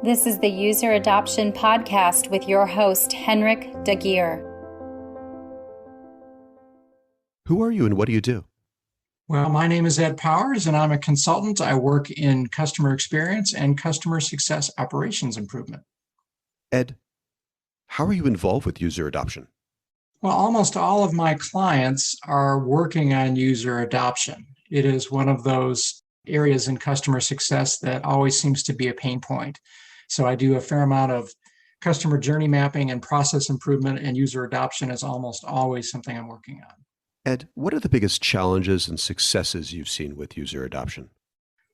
This is the User Adoption Podcast with your host, Henrik Dagier. Who are you and what do you do? Well, my name is Ed Powers, and I'm a consultant. I work in customer experience and customer success operations improvement. Ed, how are you involved with user adoption? Well, almost all of my clients are working on user adoption. It is one of those areas in customer success that always seems to be a pain point. So I do a fair amount of customer journey mapping and process improvement, and user adoption is almost always something I'm working on. Ed, what are the biggest challenges and successes you've seen with user adoption?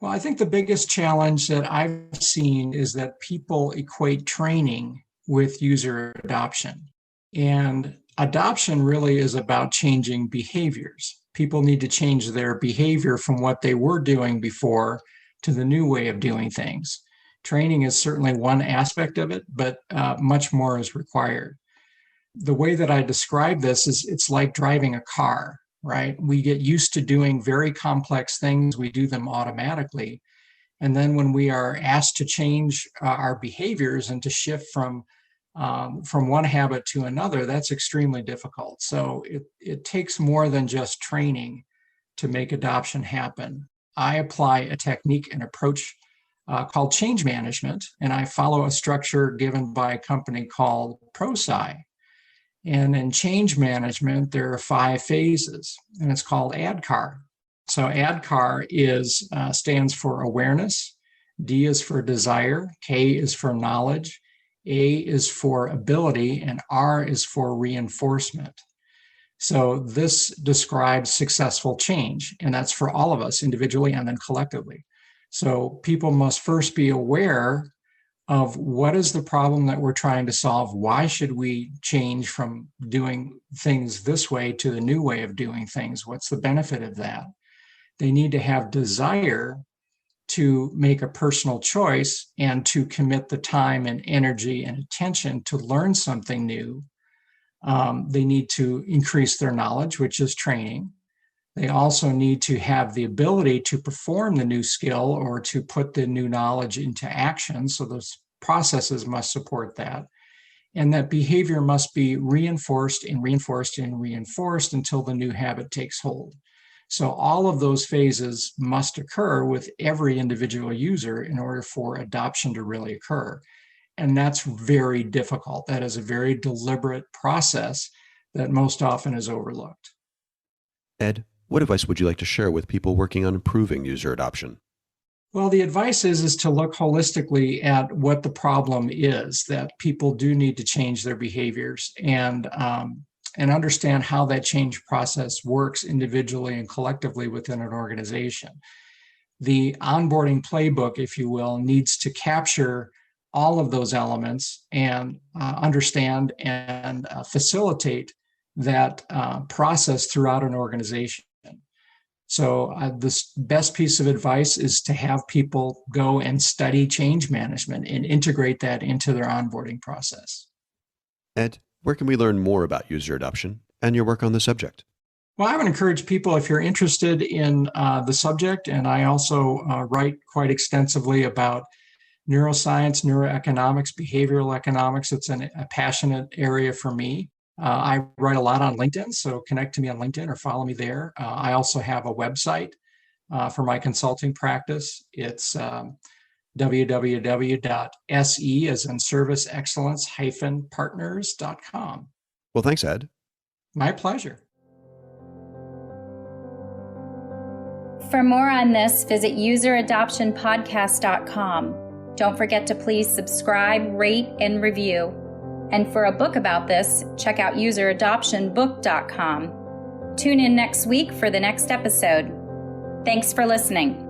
Well, I think the biggest challenge that I've seen is that people equate training with user adoption. And adoption really is about changing behaviors. People need to change their behavior from what they were doing before to the new way of doing things. Training is certainly one aspect of it, but much more is required. The way that I describe this is it's like driving a car, right? We get used to doing very complex things. We do them automatically. And then when we are asked to change our behaviors and to shift from one habit to another, that's extremely difficult. So it takes more than just training to make adoption happen. I apply a technique and approach called change management, and I follow a structure given by a company called ProSci. And in change management, there are 5 phases, and it's called ADKAR. So ADKAR stands for awareness, D is for desire, K is for knowledge, A is for ability, and R is for reinforcement. So this describes successful change, and that's for all of us individually and then collectively. So people must first be aware of what is the problem that we're trying to solve. Why should we change from doing things this way to the new way of doing things? What's the benefit of that? They need to have desire to make a personal choice and to commit the time and energy and attention to learn something new. They need to increase their knowledge, which is training. They also need to have the ability to perform the new skill or to put the new knowledge into action. So those processes must support that. And that behavior must be reinforced and reinforced and reinforced until the new habit takes hold. So all of those phases must occur with every individual user in order for adoption to really occur. And that's very difficult. That is a very deliberate process that most often is overlooked. Ed, what advice would you like to share with people working on improving user adoption? Well, the advice is to look holistically at what the problem is, that people do need to change their behaviors and understand how that change process works individually and collectively within an organization. The onboarding playbook, if you will, needs to capture all of those elements and understand and facilitate that process throughout an organization. So the best piece of advice is to have people go and study change management and integrate that into their onboarding process. Ed, where can we learn more about user adoption and your work on the subject? Well, I would encourage people, if you're interested in the subject, and I also write quite extensively about neuroscience, neuroeconomics, behavioral economics. It's a passionate area for me. I write a lot on LinkedIn, so connect to me on LinkedIn or follow me there. I also have a website for my consulting practice. It's www.se as in service excellence-partners.com. Well, thanks, Ed. My pleasure. For more on this, visit useradoptionpodcast.com. Don't forget to please subscribe, rate, and review. And for a book about this, check out useradoptionbook.com. Tune in next week for the next episode. Thanks for listening.